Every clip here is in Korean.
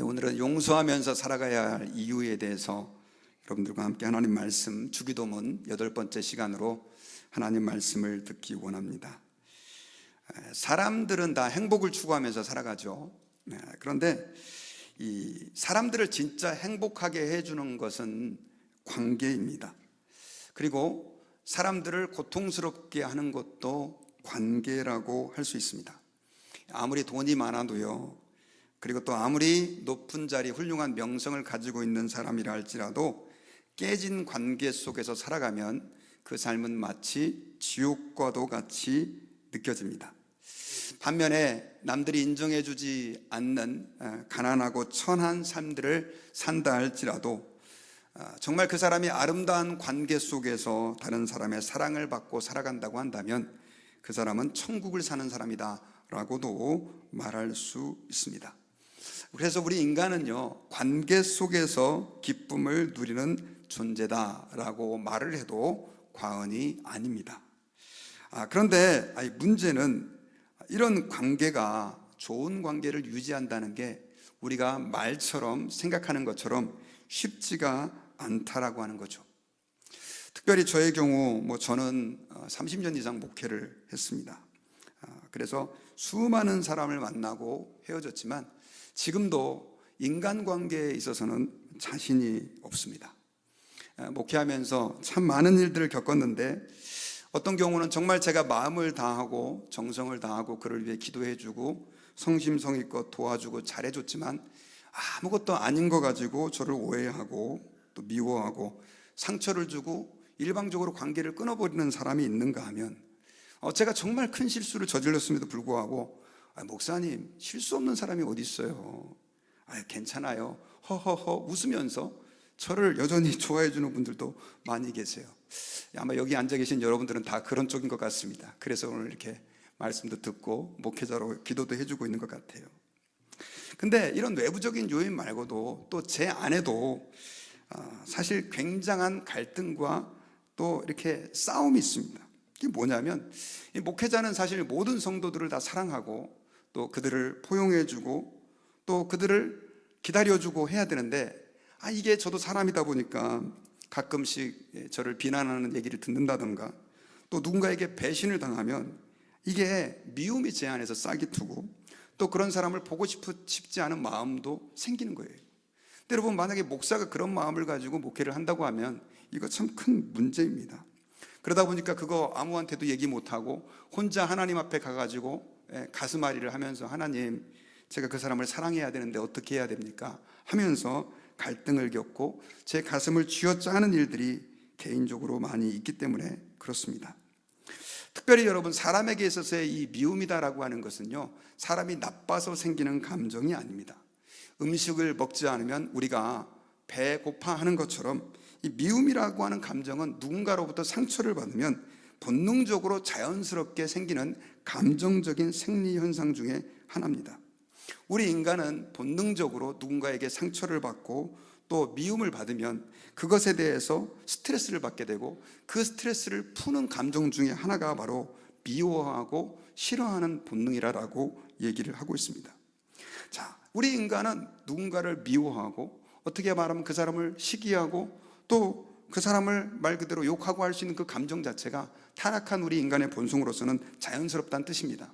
오늘은 용서하면서 살아가야 할 이유에 대해서 여러분들과 함께 하나님 말씀 주기도문 8번째 시간으로 하나님 말씀을 듣기 원합니다. 사람들은 다 행복을 추구하면서 살아가죠. 그런데 이 사람들을 진짜 행복하게 해주는 것은 관계입니다. 그리고 사람들을 고통스럽게 하는 것도 관계라고 할 수 있습니다. 아무리 돈이 많아도요, 그리고 또 아무리 높은 자리 훌륭한 명성을 가지고 있는 사람이라 할지라도 깨진 관계 속에서 살아가면 그 삶은 마치 지옥과도 같이 느껴집니다. 반면에 남들이 인정해주지 않는 가난하고 천한 삶들을 산다 할지라도 정말 그 사람이 아름다운 관계 속에서 다른 사람의 사랑을 받고 살아간다고 한다면 그 사람은 천국을 사는 사람이다 라고도 말할 수 있습니다. 그래서 우리 인간은요, 관계 속에서 기쁨을 누리는 존재다라고 말을 해도 과언이 아닙니다. 그런데 문제는 이런 관계가 좋은 관계를 유지한다는 게 우리가 말처럼 생각하는 것처럼 쉽지가 않다라고 하는 거죠. 특별히 저의 경우 저는 30년 이상 목회를 했습니다. 그래서 수많은 사람을 만나고 헤어졌지만 지금도 인간관계에 있어서는 자신이 없습니다. 목회하면서 참 많은 일들을 겪었는데 어떤 경우는 정말 제가 마음을 다하고 정성을 다하고 그를 위해 기도해주고 성심성의껏 도와주고 잘해줬지만 아무것도 아닌 거 가지고 저를 오해하고 또 미워하고 상처를 주고 일방적으로 관계를 끊어버리는 사람이 있는가 하면 제가 정말 큰 실수를 저질렀음에도 불구하고 목사님, 실수 없는 사람이 어디 있어요? 괜찮아요. 허허허 웃으면서 저를 여전히 좋아해 주는 분들도 많이 계세요. 아마 여기 앉아 계신 여러분들은 다 그런 쪽인 것 같습니다. 그래서 오늘 이렇게 말씀도 듣고 목회자로 기도도 해주고 있는 것 같아요. 근데 이런 외부적인 요인 말고도 또 제 안에도 사실 굉장한 갈등과 또 이렇게 싸움이 있습니다. 이게 뭐냐면 이 목회자는 사실 모든 성도들을 다 사랑하고 또 그들을 포용해주고 또 그들을 기다려주고 해야 되는데 이게 저도 사람이다 보니까 가끔씩 저를 비난하는 얘기를 듣는다던가 또 누군가에게 배신을 당하면 이게 미움이 제 안에서 싹이 트고 또 그런 사람을 보고 싶지 않은 마음도 생기는 거예요. 근데 여러분, 만약에 목사가 그런 마음을 가지고 목회를 한다고 하면 이거 참 큰 문제입니다. 그러다 보니까 그거 아무한테도 얘기 못하고 혼자 하나님 앞에 가가지고 가슴앓이를 하면서 하나님, 제가 그 사람을 사랑해야 되는데 어떻게 해야 됩니까? 하면서 갈등을 겪고 제 가슴을 쥐어짜는 일들이 개인적으로 많이 있기 때문에 그렇습니다. 특별히 여러분, 사람에게 있어서의 이 미움이다라고 하는 것은요, 사람이 나빠서 생기는 감정이 아닙니다. 음식을 먹지 않으면 우리가 배고파하는 것처럼 이 미움이라고 하는 감정은 누군가로부터 상처를 받으면 본능적으로 자연스럽게 생기는 감정적인 생리 현상 중에 하나입니다. 우리 인간은 본능적으로 누군가에게 상처를 받고 또 미움을 받으면 그것에 대해서 스트레스를 받게 되고 그 스트레스를 푸는 감정 중에 하나가 바로 미워하고 싫어하는 본능이라고 얘기를 하고 있습니다. 자, 우리 인간은 누군가를 미워하고 어떻게 말하면 그 사람을 시기하고 또 그 사람을 말 그대로 욕하고 할 수 있는 그 감정 자체가 타락한 우리 인간의 본성으로서는 자연스럽다는 뜻입니다.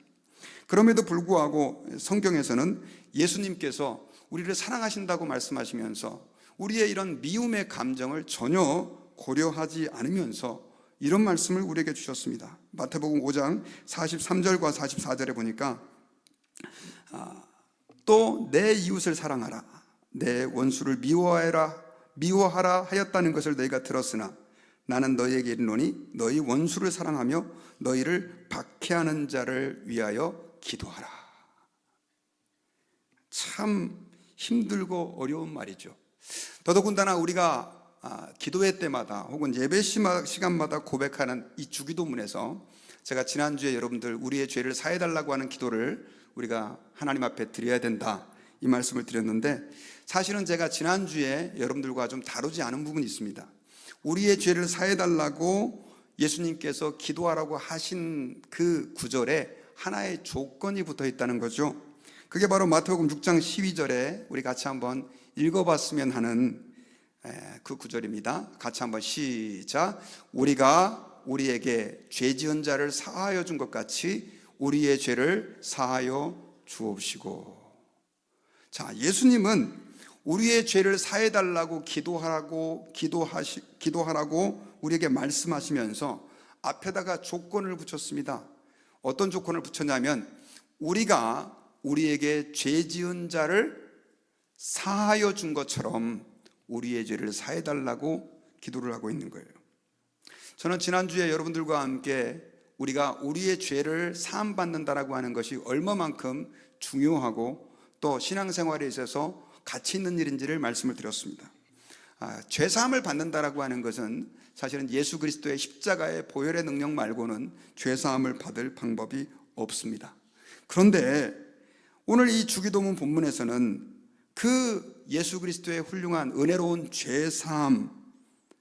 그럼에도 불구하고 성경에서는 예수님께서 우리를 사랑하신다고 말씀하시면서 우리의 이런 미움의 감정을 전혀 고려하지 않으면서 이런 말씀을 우리에게 주셨습니다. 마태복음 5장 43절과 44절에 보니까 또 내 이웃을 사랑하라, 내 원수를 미워하라 하였다는 것을 너희가 들었으나 나는 너희에게 이르노니 너희 원수를 사랑하며 너희를 박해하는 자를 위하여 기도하라. 참 힘들고 어려운 말이죠. 더더군다나 우리가 기도회 때마다 혹은 예배 시간마다 고백하는 이 주기도문에서 제가 지난주에 여러분들 우리의 죄를 사해달라고 하는 기도를 우리가 하나님 앞에 드려야 된다, 이 말씀을 드렸는데 사실은 제가 지난주에 여러분들과 좀 다루지 않은 부분이 있습니다. 우리의 죄를 사해달라고 예수님께서 기도하라고 하신 그 구절에 하나의 조건이 붙어 있다는 거죠. 그게 바로 마태복음 6장 12절에 우리 같이 한번 읽어봤으면 하는 그 구절입니다. 같이 한번 시작. 우리가 우리에게 죄 지은 자를 사하여 준 것 같이 우리의 죄를 사하여 주옵시고. 자, 예수님은 우리의 죄를 사해달라고 기도하라고 우리에게 말씀하시면서 앞에다가 조건을 붙였습니다. 어떤 조건을 붙였냐면 우리가 우리에게 죄 지은 자를 사하여 준 것처럼 우리의 죄를 사해달라고 기도를 하고 있는 거예요. 저는 지난주에 여러분들과 함께 우리가 우리의 죄를 사함받는다라고 하는 것이 얼마만큼 중요하고 또 신앙생활에 있어서 가치 있는 일인지를 말씀을 드렸습니다. 죄 사함을 받는다라고 하는 것은 사실은 예수 그리스도의 십자가의 보혈의 능력 말고는 죄 사함을 받을 방법이 없습니다. 그런데 오늘 이 주기도문 본문에서는 그 예수 그리스도의 훌륭한 은혜로운 죄 사함,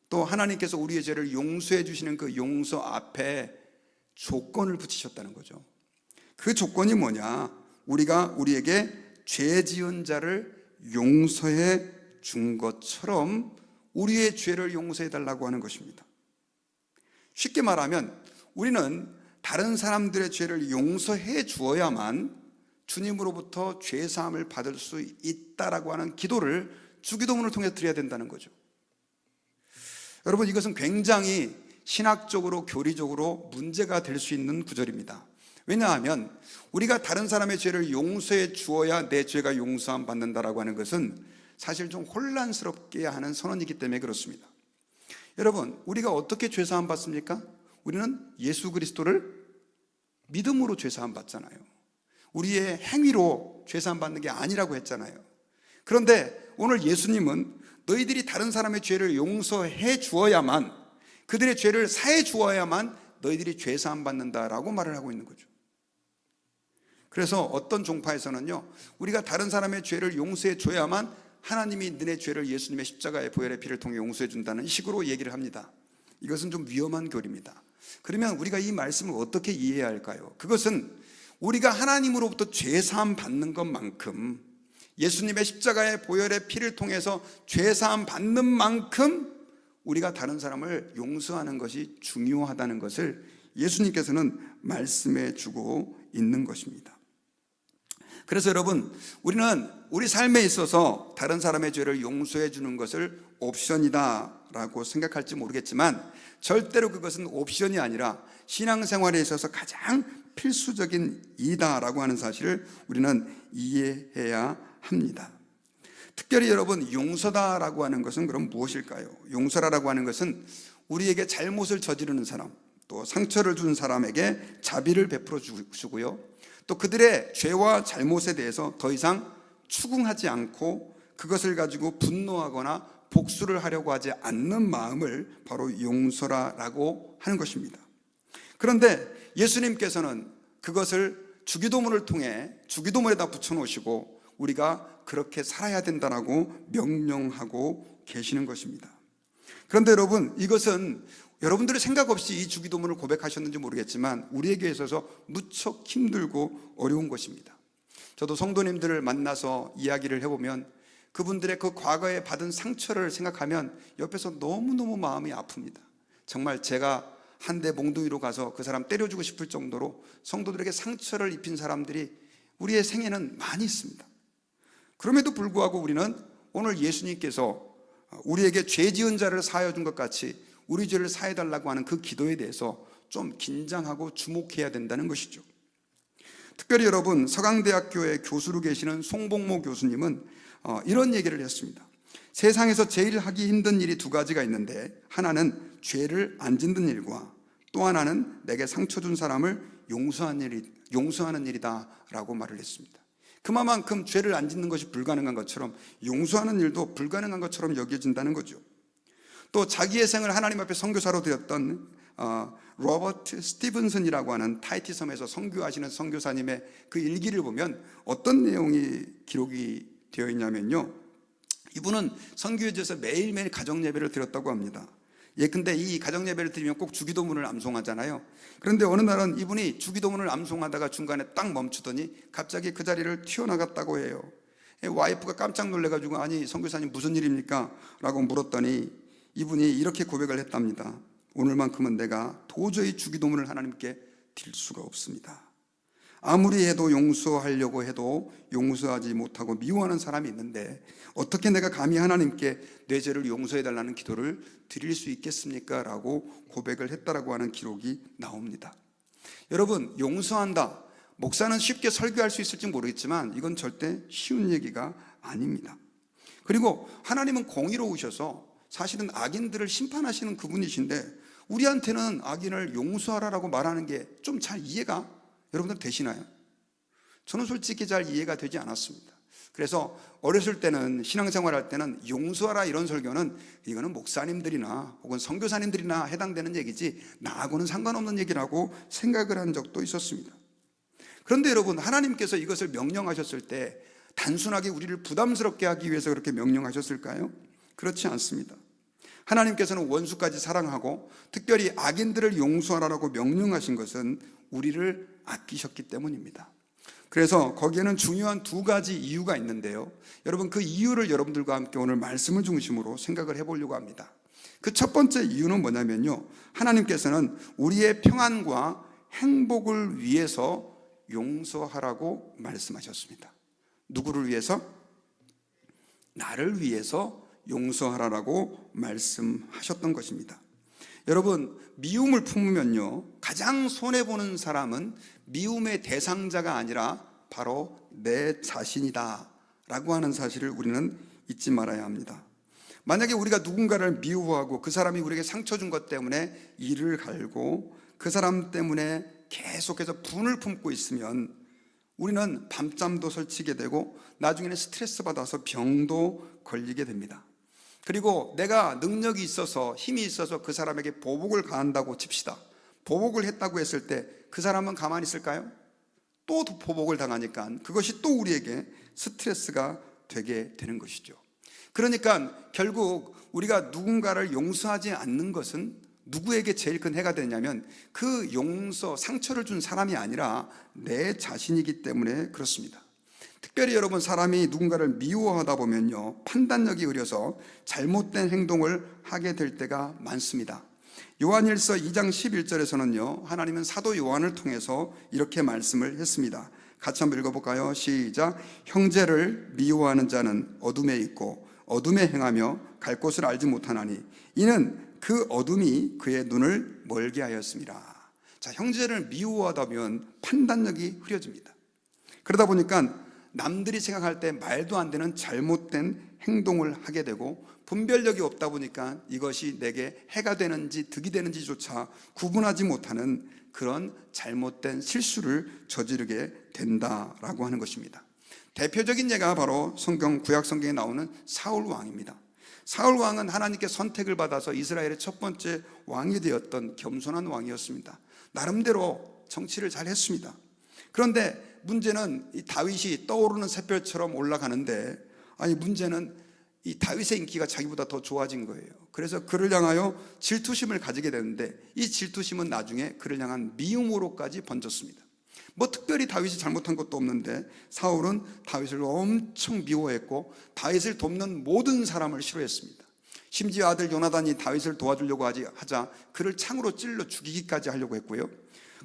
또 하나님께서 우리의 죄를 용서해 주시는 그 용서 앞에 조건을 붙이셨다는 거죠. 그 조건이 뭐냐? 우리가 우리에게 죄 지은 자를 용서해 준 것처럼 우리의 죄를 용서해 달라고 하는 것입니다. 쉽게 말하면 우리는 다른 사람들의 죄를 용서해 주어야만 주님으로부터 죄 사함을 받을 수 있다라고 하는 기도를 주기도문을 통해 드려야 된다는 거죠. 여러분, 이것은 굉장히 신학적으로 교리적으로 문제가 될 수 있는 구절입니다. 왜냐하면 우리가 다른 사람의 죄를 용서해 주어야 내 죄가 용서함 받는다라고 하는 것은 사실 좀 혼란스럽게 하는 선언이기 때문에 그렇습니다. 여러분, 우리가 어떻게 죄 사함 받습니까? 우리는 예수 그리스도를 믿음으로 죄 사함 받잖아요. 우리의 행위로 죄 사함 받는 게 아니라고 했잖아요. 그런데 오늘 예수님은 너희들이 다른 사람의 죄를 용서해 주어야만, 그들의 죄를 사해 주어야만 너희들이 죄 사함 받는다라고 말을 하고 있는 거죠. 그래서 어떤 종파에서는요, 우리가 다른 사람의 죄를 용서해 줘야만 하나님이 너네 죄를 예수님의 십자가의 보혈의 피를 통해 용서해 준다는 식으로 얘기를 합니다. 이것은 좀 위험한 교리입니다. 그러면 우리가 이 말씀을 어떻게 이해해야 할까요? 그것은 우리가 하나님으로부터 죄 사함 받는 것만큼, 예수님의 십자가의 보혈의 피를 통해서 죄 사함 받는 만큼 우리가 다른 사람을 용서하는 것이 중요하다는 것을 예수님께서는 말씀해 주고 있는 것입니다. 그래서 여러분, 우리는 우리 삶에 있어서 다른 사람의 죄를 용서해 주는 것을 옵션이다라고 생각할지 모르겠지만 절대로 그것은 옵션이 아니라 신앙생활에 있어서 가장 필수적인 이다라고 하는 사실을 우리는 이해해야 합니다. 특별히 여러분, 용서다라고 하는 것은 그럼 무엇일까요? 용서라고 하는 것은 우리에게 잘못을 저지르는 사람, 또 상처를 준 사람에게 자비를 베풀어 주고요, 또 그들의 죄와 잘못에 대해서 더 이상 추궁하지 않고 그것을 가지고 분노하거나 복수를 하려고 하지 않는 마음을 바로 용서라고 하는 것입니다. 그런데 예수님께서는 그것을 주기도문을 통해 주기도문에다 붙여놓으시고 우리가 그렇게 살아야 된다라고 명령하고 계시는 것입니다. 그런데 여러분, 이것은 여러분들의 생각 없이 이 주기도문을 고백하셨는지 모르겠지만 우리에게 있어서 무척 힘들고 어려운 것입니다. 저도 성도님들을 만나서 이야기를 해보면 그분들의 그 과거에 받은 상처를 생각하면 옆에서 너무너무 마음이 아픕니다. 정말 제가 한 대 몽둥이로 가서 그 사람 때려주고 싶을 정도로 성도들에게 상처를 입힌 사람들이 우리의 생애는 많이 있습니다. 그럼에도 불구하고 우리는 오늘 예수님께서 우리에게 죄 지은 자를 사하여 준 것 같이 우리 죄를 사해달라고 하는 그 기도에 대해서 좀 긴장하고 주목해야 된다는 것이죠. 특별히 여러분, 서강대학교의 교수로 계시는 송복모 교수님은 이런 얘기를 했습니다. 세상에서 제일 하기 힘든 일이 두 가지가 있는데, 하나는 죄를 안 짓는 일과 또 하나는 내게 상처 준 사람을 용서하는 일이다라고 말을 했습니다. 그만큼 죄를 안 짓는 것이 불가능한 것처럼 용서하는 일도 불가능한 것처럼 여겨진다는 거죠. 또 자기의 생을 하나님 앞에 선교사로 드렸던 로버트 스티븐슨이라고 하는 타이티 섬에서 선교하시는 선교사님의 그 일기를 보면 어떤 내용이 기록이 되어 있냐면요, 이분은 선교지에서 매일매일 가정 예배를 드렸다고 합니다. 근데 이 가정예배를 드리면 꼭 주기도문을 암송하잖아요. 그런데 어느 날은 이분이 주기도문을 암송하다가 중간에 딱 멈추더니 갑자기 그 자리를 튀어나갔다고 해요. 와이프가 깜짝 놀래가지고 아니 선교사님 무슨 일입니까? 라고 물었더니 이분이 이렇게 고백을 했답니다. 오늘만큼은 내가 도저히 주기도문을 하나님께 드릴 수가 없습니다. 아무리 해도 용서하려고 해도 용서하지 못하고 미워하는 사람이 있는데 어떻게 내가 감히 하나님께 내 죄를 용서해달라는 기도를 드릴 수 있겠습니까? 라고 고백을 했다라고 하는 기록이 나옵니다. 여러분, 용서한다. 목사는 쉽게 설교할 수 있을지 모르겠지만 이건 절대 쉬운 얘기가 아닙니다. 그리고 하나님은 공의로우셔서 사실은 악인들을 심판하시는 그분이신데 우리한테는 악인을 용서하라라고 말하는 게 좀 잘 이해가 여러분들 되시나요? 저는 솔직히 잘 이해가 되지 않았습니다. 그래서 어렸을 때는 신앙생활 할 때는 용서하라 이런 설교는 이거는 목사님들이나 혹은 선교사님들이나 해당되는 얘기지 나하고는 상관없는 얘기라고 생각을 한 적도 있었습니다. 그런데 여러분, 하나님께서 이것을 명령하셨을 때 단순하게 우리를 부담스럽게 하기 위해서 그렇게 명령하셨을까요? 그렇지 않습니다. 하나님께서는 원수까지 사랑하고 특별히 악인들을 용서하라고 명령하신 것은 우리를 아끼셨기 때문입니다. 그래서 거기에는 중요한 두 가지 이유가 있는데요. 여러분, 그 이유를 여러분들과 함께 오늘 말씀을 중심으로 생각을 해보려고 합니다. 그 첫 번째 이유는 뭐냐면요, 하나님께서는 우리의 평안과 행복을 위해서 용서하라고 말씀하셨습니다. 누구를 위해서? 나를 위해서 용서하라고 말씀하셨던 것입니다. 여러분, 미움을 품으면요 가장 손해보는 사람은 미움의 대상자가 아니라 바로 내 자신이다 라고 하는 사실을 우리는 잊지 말아야 합니다. 만약에 우리가 누군가를 미워하고 그 사람이 우리에게 상처 준 것 때문에 이를 갈고 그 사람 때문에 계속해서 분을 품고 있으면 우리는 밤잠도 설치게 되고 나중에는 스트레스 받아서 병도 걸리게 됩니다. 그리고 내가 능력이 있어서 힘이 있어서 그 사람에게 보복을 가한다고 칩시다. 보복을 했다고 했을 때 그 사람은 가만히 있을까요? 또 보복을 당하니까 그것이 또 우리에게 스트레스가 되게 되는 것이죠. 그러니까 결국 우리가 누군가를 용서하지 않는 것은 누구에게 제일 큰 해가 되냐면 그 상처를 준 사람이 아니라 내 자신이기 때문에 그렇습니다. 특별히 여러분, 사람이 누군가를 미워하다 보면요 판단력이 흐려서 잘못된 행동을 하게 될 때가 많습니다. 요한일서 2장 11절에서는요 하나님은 사도 요한을 통해서 이렇게 말씀을 했습니다. 같이 한번 읽어볼까요? 시작. 형제를 미워하는 자는 어둠에 있고 어둠에 행하며 갈 곳을 알지 못하나니 이는 그 어둠이 그의 눈을 멀게 하였습니다. 자, 형제를 미워하다 보면 판단력이 흐려집니다. 그러다 보니까 남들이 생각할 때 말도 안 되는 잘못된 행동을 하게 되고 분별력이 없다 보니까 이것이 내게 해가 되는지 득이 되는지조차 구분하지 못하는 그런 잘못된 실수를 저지르게 된다라고 하는 것입니다. 대표적인 예가 바로 구약 성경에 나오는 사울 왕입니다. 사울 왕은 하나님께 선택을 받아서 이스라엘의 첫 번째 왕이 되었던 겸손한 왕이었습니다. 나름대로 정치를 잘 했습니다. 그런데 문제는 이 다윗이 떠오르는 샛별처럼 올라가는데 문제는 이 다윗의 인기가 자기보다 더 좋아진 거예요. 그래서 그를 향하여 질투심을 가지게 되는데 이 질투심은 나중에 그를 향한 미움으로까지 번졌습니다. 특별히 다윗이 잘못한 것도 없는데 사울은 다윗을 엄청 미워했고 다윗을 돕는 모든 사람을 싫어했습니다. 심지어 아들 요나단이 다윗을 도와주려고 하자 그를 창으로 찔러 죽이기까지 하려고 했고요.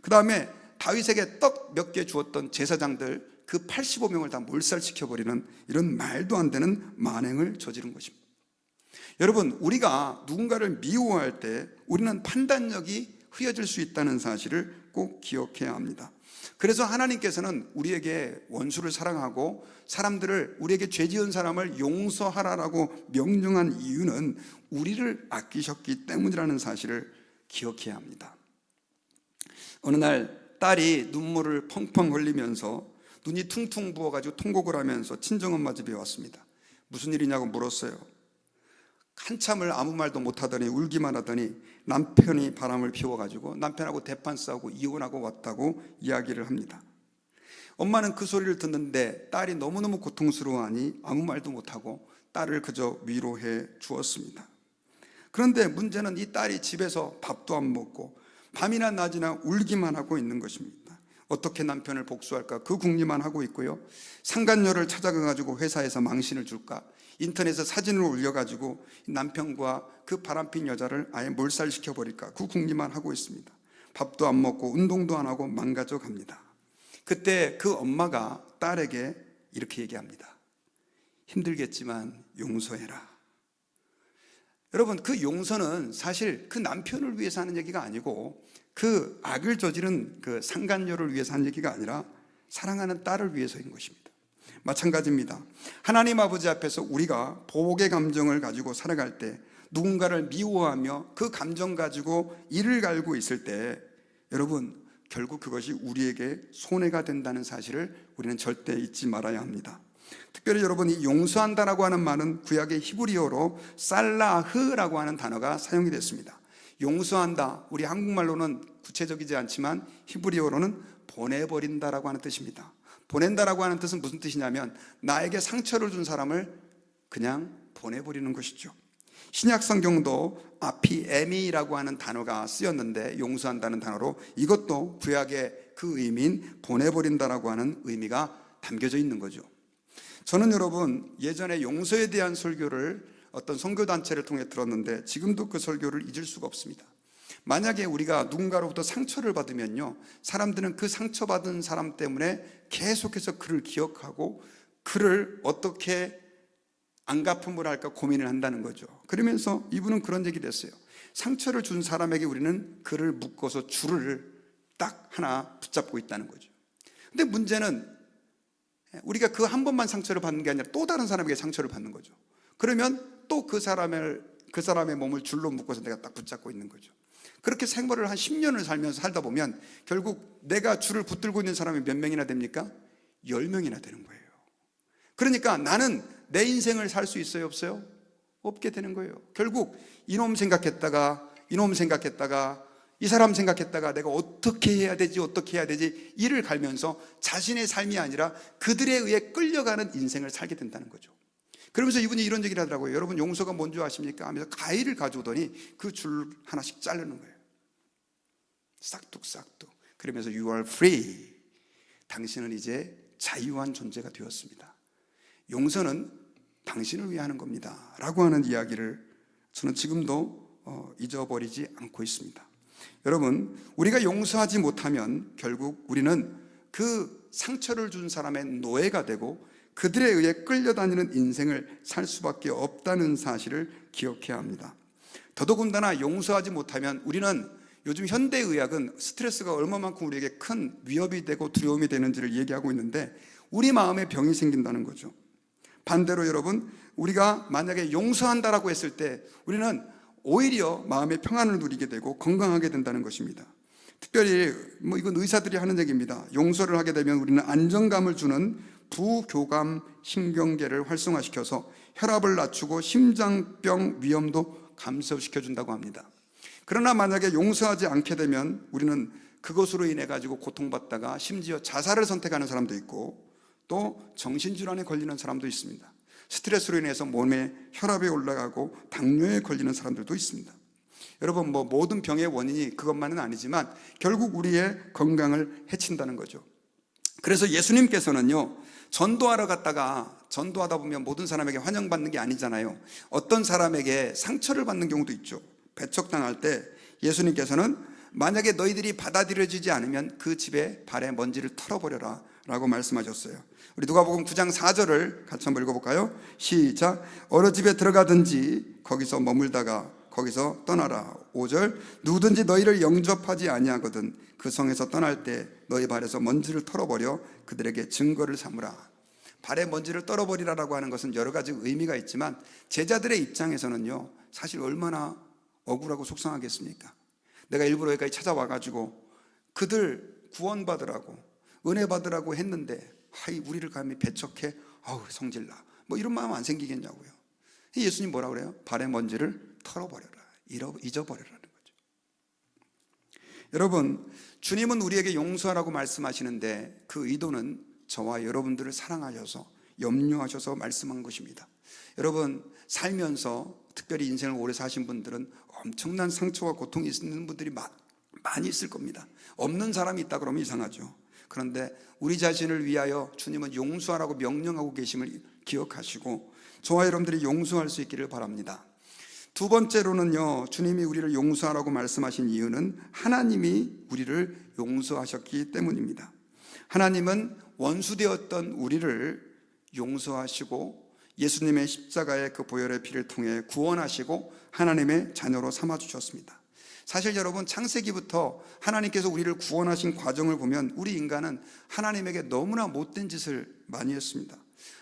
그 다음에 다윗에게 떡 몇 개 주었던 제사장들 그 85명을 다 몰살시켜버리는 이런 말도 안 되는 만행을 저지른 것입니다. 여러분, 우리가 누군가를 미워할 때 우리는 판단력이 흐려질 수 있다는 사실을 꼭 기억해야 합니다. 그래서 하나님께서는 우리에게 원수를 사랑하고 사람들을, 우리에게 죄 지은 사람을 용서하라라고 명령한 이유는 우리를 아끼셨기 때문이라는 사실을 기억해야 합니다. 어느 날 딸이 눈물을 펑펑 흘리면서 눈이 퉁퉁 부어가지고 통곡을 하면서 친정엄마 집에 왔습니다. 무슨 일이냐고 물었어요. 한참을 아무 말도 못하더니 울기만 하더니 남편이 바람을 피워가지고 남편하고 대판 싸우고 이혼하고 왔다고 이야기를 합니다. 엄마는 그 소리를 듣는데 딸이 너무너무 고통스러워하니 아무 말도 못하고 딸을 그저 위로해 주었습니다. 그런데 문제는 이 딸이 집에서 밥도 안 먹고 밤이나 낮이나 울기만 하고 있는 것입니다. 어떻게 남편을 복수할까 그 궁리만 하고 있고요. 상간녀를 찾아가가지고 회사에서 망신을 줄까, 인터넷에 사진을 올려가지고 남편과 그 바람핀 여자를 아예 몰살시켜버릴까 그 궁리만 하고 있습니다. 밥도 안 먹고 운동도 안 하고 망가져 갑니다. 그때 그 엄마가 딸에게 이렇게 얘기합니다. 힘들겠지만 용서해라. 여러분, 그 용서는 사실 그 남편을 위해서 하는 얘기가 아니고 그 악을 저지른 그 상간녀를 위해서 하는 얘기가 아니라 사랑하는 딸을 위해서인 것입니다. 마찬가지입니다. 하나님 아버지 앞에서 우리가 보복의 감정을 가지고 살아갈 때, 누군가를 미워하며 그 감정 가지고 이를 갈고 있을 때, 여러분, 결국 그것이 우리에게 손해가 된다는 사실을 우리는 절대 잊지 말아야 합니다. 특별히 여러분, 이 용서한다라고 하는 말은 구약의 히브리어로 살라흐라고 하는 단어가 사용이 됐습니다. 용서한다, 우리 한국말로는 구체적이지 않지만 히브리어로는 보내버린다라고 하는 뜻입니다. 보낸다라고 하는 뜻은 무슨 뜻이냐면 나에게 상처를 준 사람을 그냥 보내버리는 것이죠. 신약 성경도 아피에미라고 하는 단어가 쓰였는데, 용서한다는 단어로, 이것도 구약의 그 의미인 보내버린다라고 하는 의미가 담겨져 있는 거죠. 저는 여러분, 예전에 용서에 대한 설교를 어떤 선교단체를 통해 들었는데 지금도 그 설교를 잊을 수가 없습니다. 만약에 우리가 누군가로부터 상처를 받으면요, 사람들은 그 상처받은 사람 때문에 계속해서 그를 기억하고 그를 어떻게 안갚음을 할까 고민을 한다는 거죠. 그러면서 이분은 그런 얘기를 했어요. 상처를 준 사람에게 우리는 그를 묶어서 줄을 딱 하나 붙잡고 있다는 거죠. 근데 문제는 우리가 그 한 번만 상처를 받는 게 아니라 또 다른 사람에게 상처를 받는 거죠. 그러면 또 그 사람의 몸을 줄로 묶어서 내가 딱 붙잡고 있는 거죠. 그렇게 생활을 한 10년을 살다 보면 결국 내가 줄을 붙들고 있는 사람이 몇 명이나 됩니까? 10명이나 되는 거예요. 그러니까 나는 내 인생을 살 수 있어요, 없어요? 없게 되는 거예요. 결국 이놈 생각했다가 이 사람 생각했다가 내가 어떻게 해야 되지 이를 갈면서 자신의 삶이 아니라 그들에 의해 끌려가는 인생을 살게 된다는 거죠. 그러면서 이분이 이런 얘기를 하더라고요. 여러분, 용서가 뭔지 아십니까? 하면서 가위를 가져오더니 그 줄 하나씩 자르는 거예요. 싹둑싹둑. 그러면서 You are free. 당신은 이제 자유한 존재가 되었습니다. 용서는 당신을 위해 하는 겁니다 라고 하는 이야기를 저는 지금도 잊어버리지 않고 있습니다. 여러분, 우리가 용서하지 못하면 결국 우리는 그 상처를 준 사람의 노예가 되고 그들에 의해 끌려다니는 인생을 살 수밖에 없다는 사실을 기억해야 합니다. 더더군다나 용서하지 못하면 우리는, 요즘 현대의학은 스트레스가 얼마만큼 우리에게 큰 위협이 되고 두려움이 되는지를 얘기하고 있는데, 우리 마음에 병이 생긴다는 거죠. 반대로 여러분, 우리가 만약에 용서한다라고 했을 때 우리는 오히려 마음의 평안을 누리게 되고 건강하게 된다는 것입니다. 특별히 이건 의사들이 하는 얘기입니다. 용서를 하게 되면 우리는 안정감을 주는 부교감 신경계를 활성화시켜서 혈압을 낮추고 심장병 위험도 감소시켜준다고 합니다. 그러나 만약에 용서하지 않게 되면 우리는 그것으로 인해 가지고 고통받다가 심지어 자살을 선택하는 사람도 있고 또 정신질환에 걸리는 사람도 있습니다. 스트레스로 인해서 몸에 혈압이 올라가고 당뇨에 걸리는 사람들도 있습니다. 여러분, 모든 병의 원인이 그것만은 아니지만 결국 우리의 건강을 해친다는 거죠. 그래서 예수님께서는요, 전도하다 보면 모든 사람에게 환영받는 게 아니잖아요. 어떤 사람에게 상처를 받는 경우도 있죠. 배척당할 때 예수님께서는 만약에 너희들이 받아들여지지 않으면 그 집에 발에 먼지를 털어버려라 라고 말씀하셨어요. 우리 누가복음 9장 4절을 같이 한번 읽어볼까요? 시작. 어느 집에 들어가든지 거기서 머물다가 거기서 떠나라. 5절. 누구든지 너희를 영접하지 아니하거든 그 성에서 떠날 때 너희 발에서 먼지를 털어버려 그들에게 증거를 삼으라. 발에 먼지를 떨어버리라라고 하는 것은 여러 가지 의미가 있지만 제자들의 입장에서는요, 사실 얼마나 억울하고 속상하겠습니까? 내가 일부러 여기까지 찾아와가지고 그들 구원받으라고 은혜 받으라고 했는데 우리를 감히 배척해, 성질나, 이런 마음 안 생기겠냐고요. 예수님 뭐라 그래요? 발의 먼지를 털어버려라, 잊어버려라는 거죠. 여러분, 주님은 우리에게 용서하라고 말씀하시는데 그 의도는 저와 여러분들을 사랑하셔서 염려하셔서 말씀한 것입니다. 여러분, 살면서 특별히 인생을 오래 사신 분들은 엄청난 상처와 고통이 있는 분들이 많이 있을 겁니다. 없는 사람이 있다 그러면 이상하죠. 그런데 우리 자신을 위하여 주님은 용서하라고 명령하고 계심을 기억하시고 저와 여러분들이 용서할 수 있기를 바랍니다. 두 번째로는요, 주님이 우리를 용서하라고 말씀하신 이유는 하나님이 우리를 용서하셨기 때문입니다. 하나님은 원수되었던 우리를 용서하시고 예수님의 십자가의 그 보혈의 피를 통해 구원하시고 하나님의 자녀로 삼아주셨습니다. 사실 여러분, 창세기부터 하나님께서 우리를 구원하신 과정을 보면 우리 인간은 하나님에게 너무나 못된 짓을 많이 했습니다.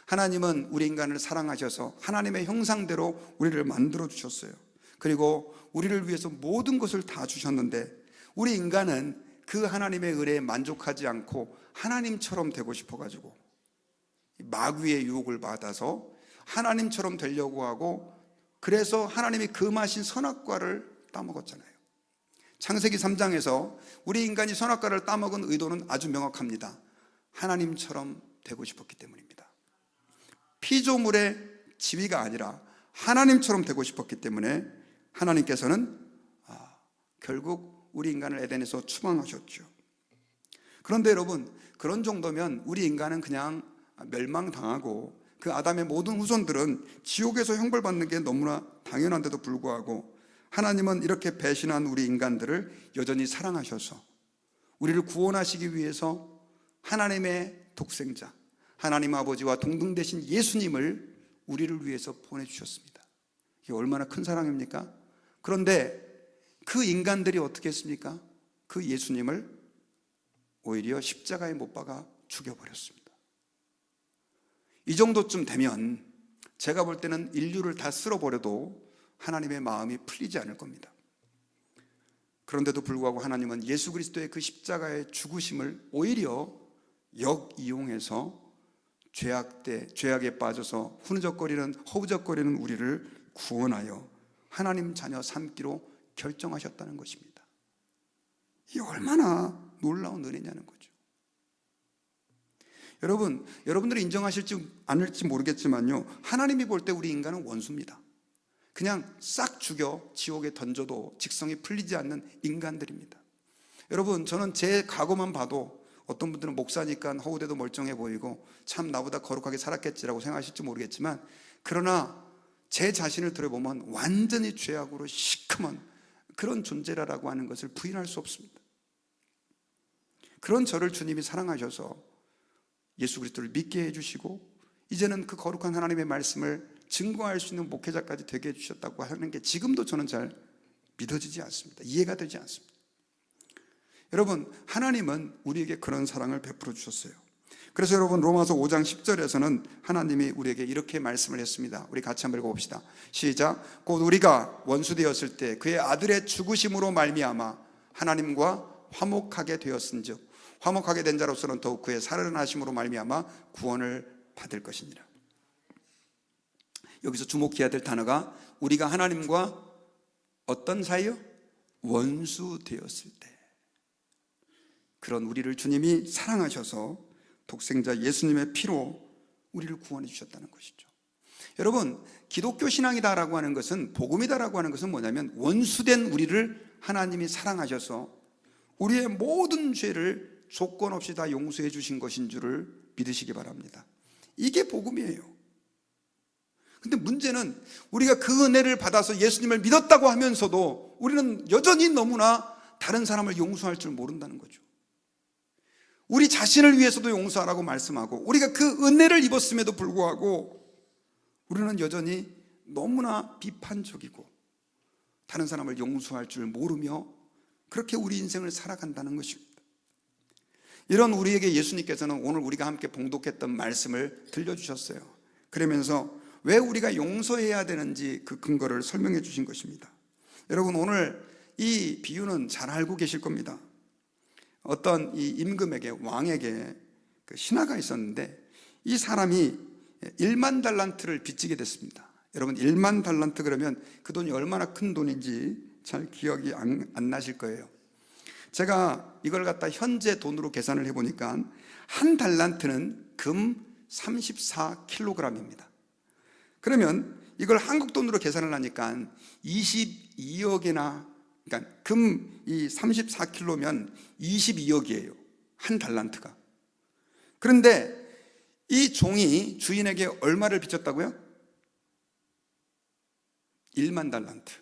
하나님은 우리 인간을 사랑하셔서 하나님의 형상대로 우리를 만들어 주셨어요. 그리고 우리를 위해서 모든 것을 다 주셨는데 우리 인간은 그 하나님의 은혜에 만족하지 않고 하나님처럼 되고 싶어가지고 마귀의 유혹을 받아서 하나님처럼 되려고 하고, 그래서 하나님이 금하신 선악과를 따먹었잖아요. 창세기 3장에서 우리 인간이 선악과를 따먹은 의도는 아주 명확합니다. 하나님처럼 되고 싶었기 때문입니다. 피조물의 지위가 아니라 하나님처럼 되고 싶었기 때문에 하나님께서는 결국 우리 인간을 에덴에서 추방하셨죠. 그런데 여러분, 그런 정도면 우리 인간은 그냥 멸망당하고 그 아담의 모든 후손들은 지옥에서 형벌받는 게 너무나 당연한데도 불구하고 하나님은 이렇게 배신한 우리 인간들을 여전히 사랑하셔서 우리를 구원하시기 위해서 하나님의 독생자, 하나님 아버지와 동등 되신 예수님을 우리를 위해서 보내주셨습니다. 이게 얼마나 큰 사랑입니까? 그런데 그 인간들이 어떻게 했습니까? 그 예수님을 오히려 십자가에 못 박아 죽여버렸습니다. 이 정도쯤 되면 제가 볼 때는 인류를 다 쓸어버려도 하나님의 마음이 풀리지 않을 겁니다. 그런데도 불구하고 하나님은 예수 그리스도의 그 십자가의 죽으심을 오히려 역이용해서 죄악에 빠져서 허우적거리는 우리를 구원하여 하나님 자녀 삼기로 결정하셨다는 것입니다. 이게 얼마나 놀라운 은혜냐는 거죠. 여러분, 여러분들이 인정하실지 않을지 모르겠지만요, 하나님이 볼 때 우리 인간은 원수입니다. 그냥 싹 죽여 지옥에 던져도 직성이 풀리지 않는 인간들입니다. 여러분, 저는 제 과거만 봐도 어떤 분들은 목사니까 허우대도 멀쩡해 보이고 참 나보다 거룩하게 살았겠지라고 생각하실지 모르겠지만, 그러나 제 자신을 들여보면 완전히 죄악으로 시커먼 그런 존재라고 하는 것을 부인할 수 없습니다. 그런 저를 주님이 사랑하셔서 예수 그리스도를 믿게 해주시고 이제는 그 거룩한 하나님의 말씀을 증거할 수 있는 목회자까지 되게 해주셨다고 하는 게 지금도 저는 잘 믿어지지 않습니다. 이해가 되지 않습니다. 여러분, 하나님은 우리에게 그런 사랑을 베풀어 주셨어요. 그래서 여러분, 로마서 5장 10절에서는 하나님이 우리에게 이렇게 말씀을 했습니다. 우리 같이 한번 읽어봅시다. 시작. 곧 우리가 원수되었을 때 그의 아들의 죽으심으로 말미암아 하나님과 화목하게 되었은즉 화목하게 된 자로서는 더욱 그의 살아나심으로 말미암아 구원을 받을 것이니라. 여기서 주목해야 될 단어가 우리가 하나님과 어떤 사이요? 원수 되었을 때, 그런 우리를 주님이 사랑하셔서 독생자 예수님의 피로 우리를 구원해 주셨다는 것이죠. 여러분, 기독교 신앙이다라고 하는 것은, 복음이다라고 하는 것은 뭐냐면 원수된 우리를 하나님이 사랑하셔서 우리의 모든 죄를 조건 없이 다 용서해 주신 것인 줄을 믿으시기 바랍니다. 이게 복음이에요. 근데 문제는 우리가 그 은혜를 받아서 예수님을 믿었다고 하면서도 우리는 여전히 너무나 다른 사람을 용서할 줄 모른다는 거죠. 우리 자신을 위해서도 용서하라고 말씀하고 우리가 그 은혜를 입었음에도 불구하고 우리는 여전히 너무나 비판적이고 다른 사람을 용서할 줄 모르며 그렇게 우리 인생을 살아간다는 것입니다. 이런 우리에게 예수님께서는 오늘 우리가 함께 봉독했던 말씀을 들려주셨어요. 그러면서 왜 우리가 용서해야 되는지 그 근거를 설명해 주신 것입니다. 여러분, 오늘 이 비유는 잘 알고 계실 겁니다. 어떤 이 임금에게, 왕에게 그 신하가 있었는데 이 사람이 1만 달란트를 빚지게 됐습니다. 여러분, 1만 달란트 그러면 그 돈이 얼마나 큰 돈인지 잘 기억이 안 나실 거예요. 제가 이걸 갖다 현재 돈으로 계산을 해보니까 한 달란트는 금 34kg입니다. 그러면 이걸 한국 돈으로 계산을 하니까 22억이나, 그러니까 금 이 34kg면 22억이에요. 한 달란트가. 그런데 이 종이 주인에게 얼마를 빚졌다고요? 1만 달란트.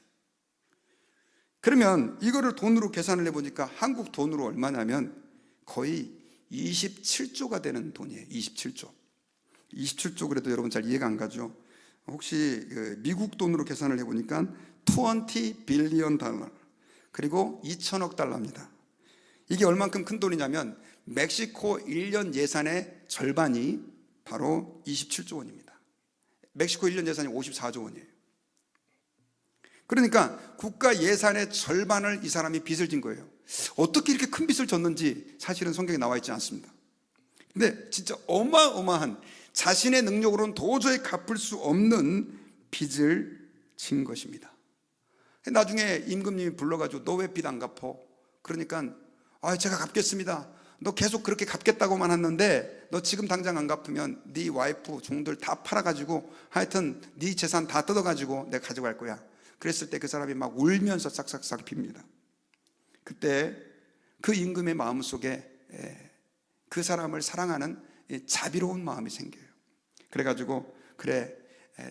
그러면 이거를 돈으로 계산을 해보니까 한국 돈으로 얼마냐면 거의 27조가 되는 돈이에요. 27조. 27조 그래도 여러분 잘 이해가 안 가죠? 혹시 미국 돈으로 계산을 해보니까 20 빌리언 달러, 그리고 2천억 달러입니다. 이게 얼만큼 큰 돈이냐면 멕시코 1년 예산의 절반이 바로 27조 원입니다. 멕시코 1년 예산이 54조 원이에요. 그러니까 국가 예산의 절반을 이 사람이 빚을 진 거예요. 어떻게 이렇게 큰 빚을 졌는지 사실은 성경에 나와 있지 않습니다. 근데 진짜 어마어마한, 자신의 능력으로는 도저히 갚을 수 없는 빚을 진 것입니다. 나중에 임금님이 불러가지고 너 왜 빚 안 갚어? 그러니까 제가 갚겠습니다. 너 계속 그렇게 갚겠다고만 했는데 너 지금 당장 안 갚으면 네 와이프 종들 다 팔아가지고 하여튼 네 재산 다 뜯어가지고 내가 가져갈 거야. 그랬을 때 그 사람이 막 울면서 싹싹싹 핍니다. 그때 그 임금의 마음속에 그 사람을 사랑하는 자비로운 마음이 생겨요. 그래가지고 그래,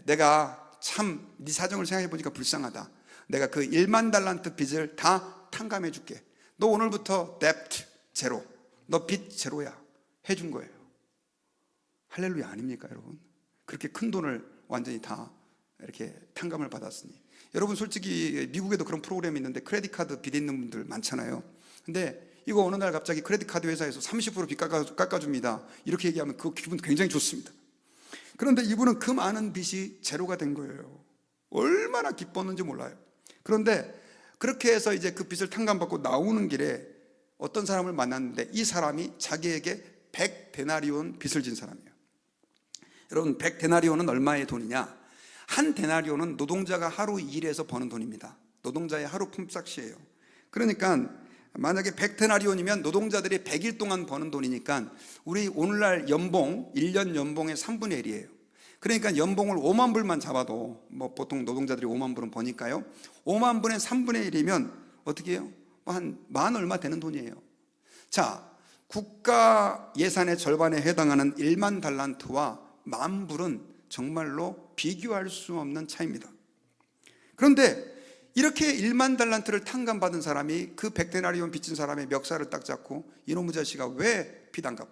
내가 참 네 사정을 생각해 보니까 불쌍하다. 내가 그 1만 달란트 빚을 다 탕감해 줄게. 너 오늘부터 debt 제로, 너 빚 제로야 해준 거예요. 할렐루야 아닙니까 여러분? 그렇게 큰 돈을 완전히 다 이렇게 탕감을 받았으니. 여러분 솔직히 미국에도 그런 프로그램이 있는데 크레딧 카드 빚 있는 분들 많잖아요. 근데 이거 어느 날 갑자기 크레딧 카드 회사에서 30% 빚 깎아줍니다. 이렇게 얘기하면 그 기분 굉장히 좋습니다. 그런데 이분은 그 많은 빚이 제로가 된 거예요. 얼마나 기뻤는지 몰라요. 그런데 그렇게 해서 이제 그 빚을 탕감받고 나오는 길에 어떤 사람을 만났는데 이 사람이 자기에게 100데나리온 빚을 진 사람이에요. 여러분 100데나리온은 얼마의 돈이냐? 한 데나리온은 노동자가 하루 일해서 버는 돈입니다. 노동자의 하루 품삯이에요. 그러니까 만약에 100데나리온이면 노동자들이 100일 동안 버는 돈이니까 우리 오늘날 연봉, 1년 연봉의 3분의 1이에요. 그러니까 연봉을 5만 불만 잡아도 뭐 보통 노동자들이 5만 불은 버니까요. 5만 불의 3분의 1이면 어떻게 해요? 한 만 얼마 되는 돈이에요. 자, 국가 예산의 절반에 해당하는 1만 달란트와 만 불은 정말로 비교할 수 없는 차이입니다. 그런데 이렇게 1만 달란트를 탕감받은 사람이 그 100데나리온 빚진 사람의 멱살을 딱 잡고 이놈의 자식아 왜 빚 안 갚아?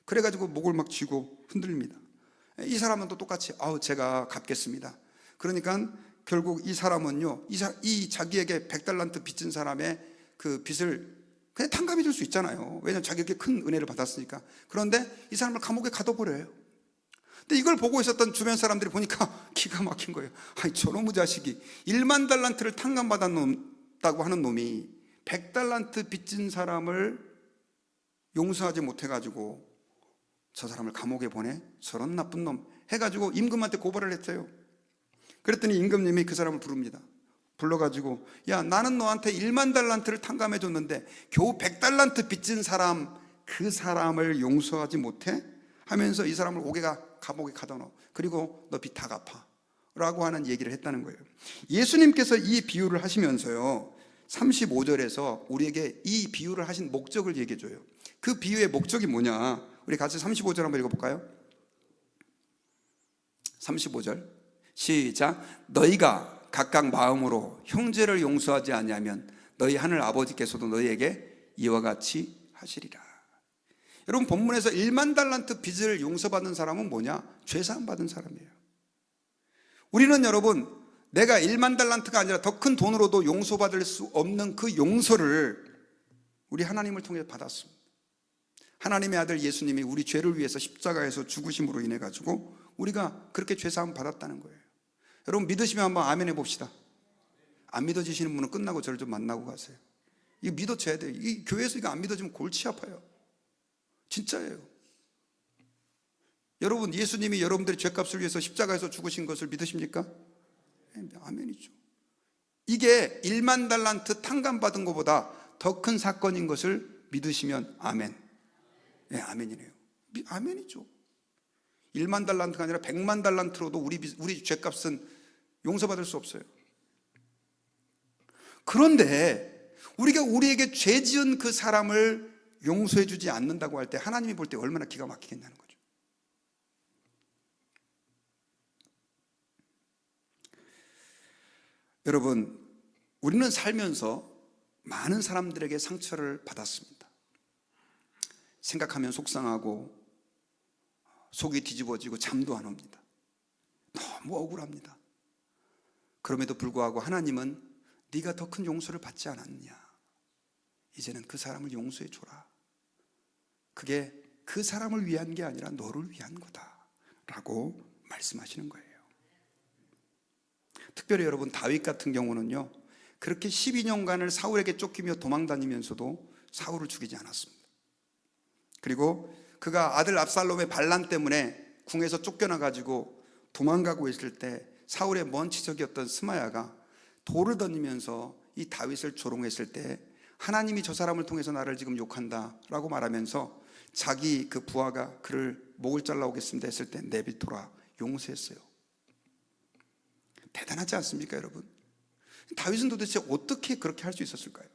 그래가지고 목을 막 쥐고 흔들립니다. 이 사람은 또 똑같이 제가 갚겠습니다. 그러니까 결국 이 사람은요, 이 자기에게 100달란트 빚진 사람의 그 빚을 그냥 탕감해 줄 수 있잖아요. 왜냐하면 자기에게 큰 은혜를 받았으니까. 그런데 이 사람을 감옥에 가둬버려요. 근데 이걸 보고 있었던 주변 사람들이 보니까 기가 막힌 거예요. 저놈의 자식이 1만 달란트를 탕감받았다고 하는 놈이 100달란트 빚진 사람을 용서하지 못해가지고 저 사람을 감옥에 보내? 저런 나쁜 놈 해가지고 임금한테 고발을 했어요. 그랬더니 임금님이 그 사람을 부릅니다. 불러가지고 야, 나는 너한테 1만 달란트를 탕감해 줬는데 겨우 100달란트 빚진 사람, 그 사람을 용서하지 못해? 하면서 이 사람을 감옥에 가둬놓아. 그리고 너 빚 다 갚아 라고 하는 얘기를 했다는 거예요. 예수님께서 이 비유를 하시면서요 35절에서 우리에게 이 비유를 하신 목적을 얘기해 줘요. 그 비유의 목적이 뭐냐? 우리 같이 35절 한번 읽어볼까요? 35절 시작. 너희가 각각 마음으로 형제를 용서하지 아니하면 너희 하늘 아버지께서도 너희에게 이와 같이 하시리라. 여러분 본문에서 1만 달란트 빚을 용서받는 사람은 뭐냐? 죄사함 받은 사람이에요. 우리는 여러분 내가 1만 달란트가 아니라 더 큰 돈으로도 용서받을 수 없는 그 용서를 우리 하나님을 통해 받았습니다. 하나님의 아들 예수님이 우리 죄를 위해서 십자가에서 죽으심으로 인해 가지고 우리가 그렇게 죄사함 받았다는 거예요. 여러분 믿으시면 한번 아멘 해봅시다. 안 믿어지시는 분은 끝나고 저를 좀 만나고 가세요. 이거 믿어져야 돼요. 이 교회에서 이거 안 믿어지면 골치 아파요. 진짜예요. 여러분 예수님이 여러분들의 죄값을 위해서 십자가에서 죽으신 것을 믿으십니까? 아멘이죠. 이게 1만 달란트 탕감받은 것보다 더 큰 사건인 것을 믿으시면 아멘. 네, 아멘이네요. 아멘이죠. 1만 달란트가 아니라 100만 달란트로도 우리 죄값은 용서받을 수 없어요. 그런데 우리가 우리에게 죄 지은 그 사람을 용서해 주지 않는다고 할 때 하나님이 볼 때 얼마나 기가 막히겠냐는 거죠. 여러분, 우리는 살면서 많은 사람들에게 상처를 받았습니다. 생각하면 속상하고 속이 뒤집어지고 잠도 안 옵니다. 너무 억울합니다. 그럼에도 불구하고 하나님은 네가 더 큰 용서를 받지 않았느냐, 이제는 그 사람을 용서해 줘라. 그게 그 사람을 위한 게 아니라 너를 위한 거다 라고 말씀하시는 거예요. 특별히 여러분, 다윗 같은 경우는요, 그렇게 12년간을 사울에게 쫓기며 도망다니면서도 사울을 죽이지 않았습니다. 그리고 그가 아들 압살롬의 반란 때문에 궁에서 쫓겨나가지고 도망가고 있을 때 사울의 먼 치적이었던 스마야가 돌을 던지면서 이 다윗을 조롱했을 때 하나님이 저 사람을 통해서 나를 지금 욕한다 라고 말하면서 자기 그 부하가 그를 목을 잘라오겠습니다 했을 때 내비토라 용서했어요. 대단하지 않습니까 여러분? 다윗은 도대체 어떻게 그렇게 할 수 있었을까요?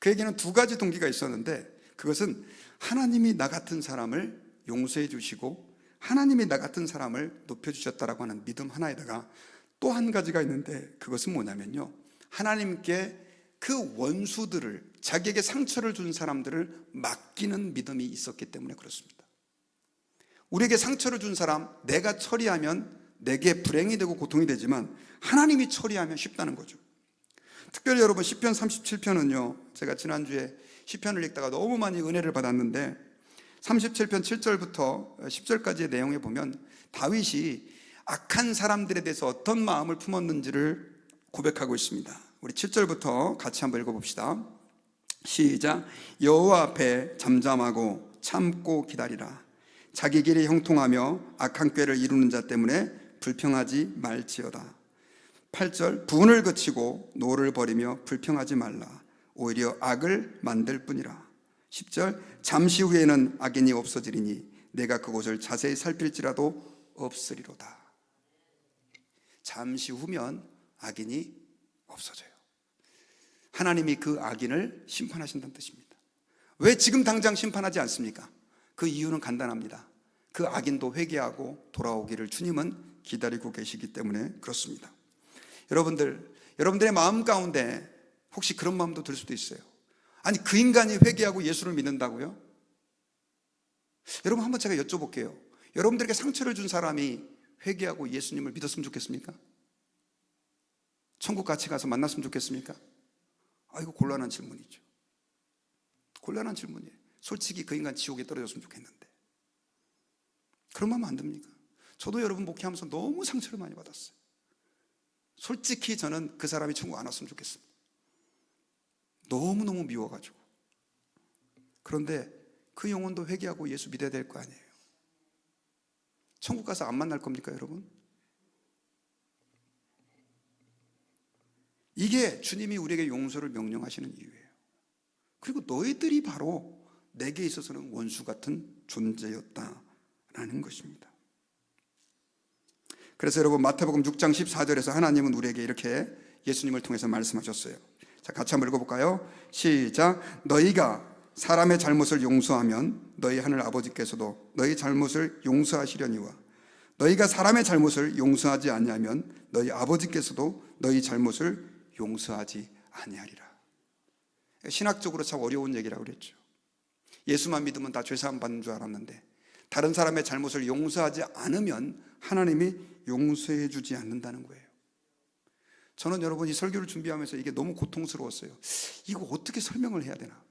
그에게는 두 가지 동기가 있었는데, 그것은 하나님이 나 같은 사람을 용서해 주시고 하나님이 나 같은 사람을 높여주셨다라고 하는 믿음 하나에다가 또 한 가지가 있는데, 그것은 뭐냐면요, 하나님께 그 원수들을, 자기에게 상처를 준 사람들을 맡기는 믿음이 있었기 때문에 그렇습니다. 우리에게 상처를 준 사람 내가 처리하면 내게 불행이 되고 고통이 되지만 하나님이 처리하면 쉽다는 거죠. 특별히 여러분, 시편 37편은요 제가 지난주에 시편을 읽다가 너무 많이 은혜를 받았는데 37편 7절부터 10절까지의 내용에 보면 다윗이 악한 사람들에 대해서 어떤 마음을 품었는지를 고백하고 있습니다. 우리 7절부터 같이 한번 읽어봅시다. 시작. 여호와 앞에 잠잠하고 참고 기다리라. 자기 길이 형통하며 악한 꾀를 이루는 자 때문에 불평하지 말지어다. 8절. 분을 그치고 노를 버리며 불평하지 말라. 오히려 악을 만들 뿐이라. 10절. 잠시 후에는 악인이 없어지리니 내가 그곳을 자세히 살필지라도 없으리로다. 잠시 후면 악인이 없어져요. 하나님이 그 악인을 심판하신다는 뜻입니다. 왜 지금 당장 심판하지 않습니까? 그 이유는 간단합니다. 그 악인도 회개하고 돌아오기를 주님은 기다리고 계시기 때문에 그렇습니다. 여러분들의 마음 가운데 혹시 그런 마음도 들 수도 있어요. 아니, 그 인간이 회개하고 예수를 믿는다고요? 여러분, 한번 제가 여쭤볼게요. 여러분들에게 상처를 준 사람이 회개하고 예수님을 믿었으면 좋겠습니까? 천국 같이 가서 만났으면 좋겠습니까? 이거 곤란한 질문이죠. 곤란한 질문이에요. 솔직히 그 인간 지옥에 떨어졌으면 좋겠는데 그런 마음 안 듭니까? 저도 여러분 목회하면서 너무 상처를 많이 받았어요. 솔직히 저는 그 사람이 천국 안 왔으면 좋겠습니다. 너무너무 미워가지고. 그런데 그 영혼도 회개하고 예수 믿어야 될 거 아니에요. 천국 가서 안 만날 겁니까 여러분? 이게 주님이 우리에게 용서를 명령하시는 이유예요. 그리고 너희들이 바로 내게 있어서는 원수 같은 존재였다라는 것입니다. 그래서 여러분, 마태복음 6장 14절에서 하나님은 우리에게 이렇게 예수님을 통해서 말씀하셨어요. 자, 같이 한번 읽어볼까요? 시작. 너희가 사람의 잘못을 용서하면 너희 하늘 아버지께서도 너희 잘못을 용서하시려니와 너희가 사람의 잘못을 용서하지 아니하면 너희 아버지께서도 너희 잘못을 용서하지 아니하리라. 신학적으로 참 어려운 얘기라고 그랬죠. 예수만 믿으면 다 죄사함 받는 줄 알았는데 다른 사람의 잘못을 용서하지 않으면 하나님이 용서해 주지 않는다는 거예요. 저는 여러분, 이 설교를 준비하면서 이게 너무 고통스러웠어요. 이거 어떻게 설명을 해야 되나?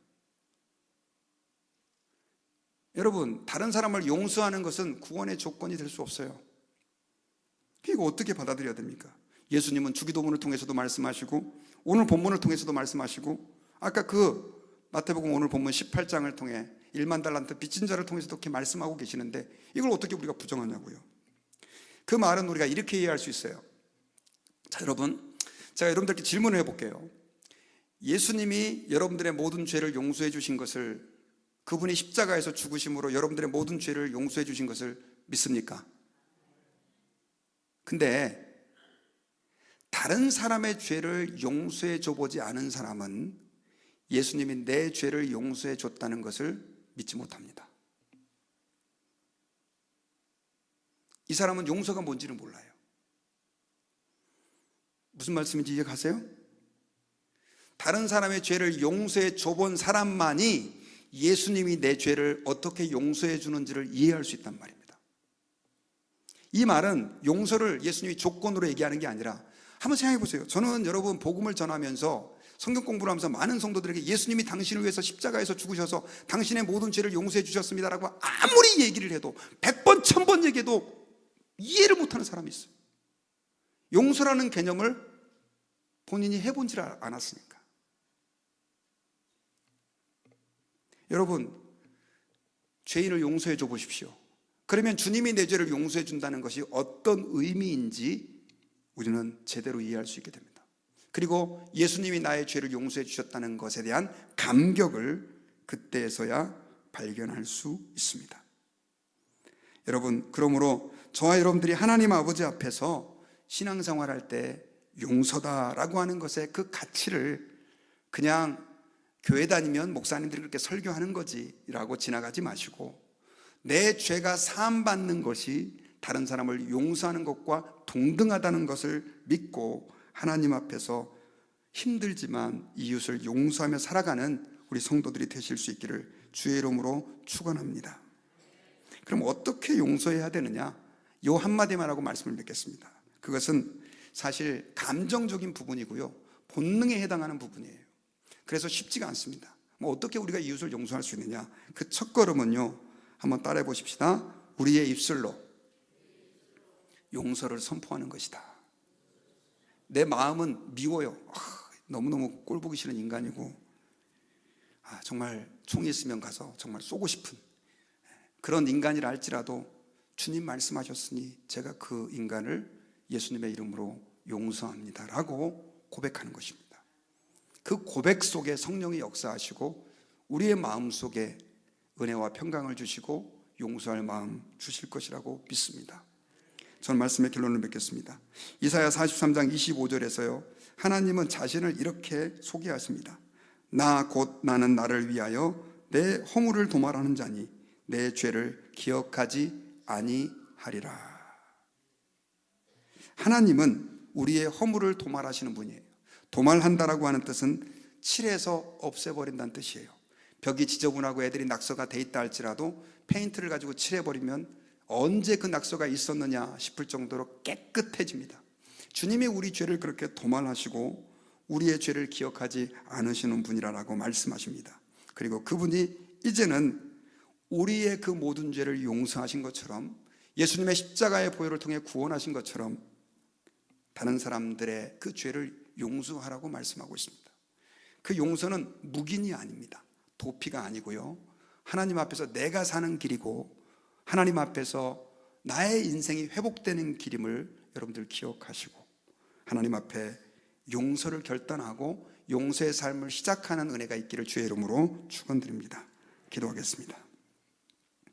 여러분, 다른 사람을 용서하는 것은 구원의 조건이 될 수 없어요. 이거 어떻게 받아들여야 됩니까? 예수님은 주기도문을 통해서도 말씀하시고 오늘 본문을 통해서도 말씀하시고 아까 그 마태복음 오늘 본문 18장을 통해 1만 달란트 빚진 자를 통해서도 이렇게 말씀하고 계시는데 이걸 어떻게 우리가 부정하냐고요. 그 말은 우리가 이렇게 이해할 수 있어요. 자, 여러분, 제가 여러분들께 질문을 해볼게요. 예수님이 여러분들의 모든 죄를 용서해 주신 것을, 그분이 십자가에서 죽으심으로 여러분들의 모든 죄를 용서해 주신 것을 믿습니까? 근데 다른 사람의 죄를 용서해 줘 보지 않은 사람은 예수님이 내 죄를 용서해 줬다는 것을 믿지 못합니다. 이 사람은 용서가 뭔지는 몰라요. 무슨 말씀인지 이해가세요? 다른 사람의 죄를 용서해 줘본 사람만이 예수님이 내 죄를 어떻게 용서해 주는지를 이해할 수 있단 말입니다. 이 말은 용서를 예수님이 조건으로 얘기하는 게 아니라, 한번 생각해 보세요. 저는 여러분 복음을 전하면서 성경 공부를 하면서 많은 성도들에게 예수님이 당신을 위해서 십자가에서 죽으셔서 당신의 모든 죄를 용서해 주셨습니다라고 아무리 얘기를 해도 100번 1000번 얘기해도 이해를 못하는 사람이 있어요. 용서라는 개념을 본인이 해본지 않았으니까. 여러분, 죄인을 용서해 줘 보십시오. 그러면 주님이 내 죄를 용서해 준다는 것이 어떤 의미인지 우리는 제대로 이해할 수 있게 됩니다. 그리고 예수님이 나의 죄를 용서해 주셨다는 것에 대한 감격을 그때에서야 발견할 수 있습니다. 여러분, 그러므로 저와 여러분들이 하나님 아버지 앞에서 신앙생활할 때 용서다라고 하는 것의 그 가치를 그냥 교회 다니면 목사님들이 그렇게 설교하는 거지라고 지나가지 마시고, 내 죄가 사함받는 것이 다른 사람을 용서하는 것과 동등하다는 것을 믿고 하나님 앞에서 힘들지만 이웃을 용서하며 살아가는 우리 성도들이 되실 수 있기를 주의 이름으로 축원합니다. 그럼 어떻게 용서해야 되느냐? 이 한마디만 하고 말씀을 맺겠습니다. 그것은 사실 감정적인 부분이고요, 본능에 해당하는 부분이에요. 그래서 쉽지가 않습니다. 어떻게 우리가 이웃을 용서할 수 있느냐? 그 첫 걸음은요, 한번 따라해 보십시다. 우리의 입술로 용서를 선포하는 것이다. 내 마음은 미워요. 너무너무 꼴보기 싫은 인간이고, 정말 총이 있으면 가서 정말 쏘고 싶은 그런 인간이라 할지라도 주님 말씀하셨으니 제가 그 인간을 예수님의 이름으로 용서합니다 라고 고백하는 것입니다. 그 고백 속에 성령이 역사하시고 우리의 마음 속에 은혜와 평강을 주시고 용서할 마음 주실 것이라고 믿습니다. 저는 말씀의 결론을 맺겠습니다. 이사야 43장 25절에서요, 하나님은 자신을 이렇게 소개하십니다. 나 곧 나는 나를 위하여 내 허물을 도말하는 자니 내 죄를 기억하지 아니하리라. 하나님은 우리의 허물을 도말하시는 분이에요. 도말한다라고 하는 뜻은 칠해서 없애버린다는 뜻이에요. 벽이 지저분하고 애들이 낙서가 돼 있다 할지라도 페인트를 가지고 칠해버리면 언제 그 낙서가 있었느냐 싶을 정도로 깨끗해집니다. 주님이 우리 죄를 그렇게 도말하시고 우리의 죄를 기억하지 않으시는 분이라고 말씀하십니다. 그리고 그분이 이제는 우리의 그 모든 죄를 용서하신 것처럼, 예수님의 십자가의 보혈을 통해 구원하신 것처럼 다른 사람들의 그 죄를 용서하라고 말씀하고 있습니다. 그 용서는 묵인이 아닙니다. 도피가 아니고요, 하나님 앞에서 내가 사는 길이고 하나님 앞에서 나의 인생이 회복되는 길임을 여러분들 기억하시고 하나님 앞에 용서를 결단하고 용서의 삶을 시작하는 은혜가 있기를 주의 이름으로 축원드립니다. 기도하겠습니다.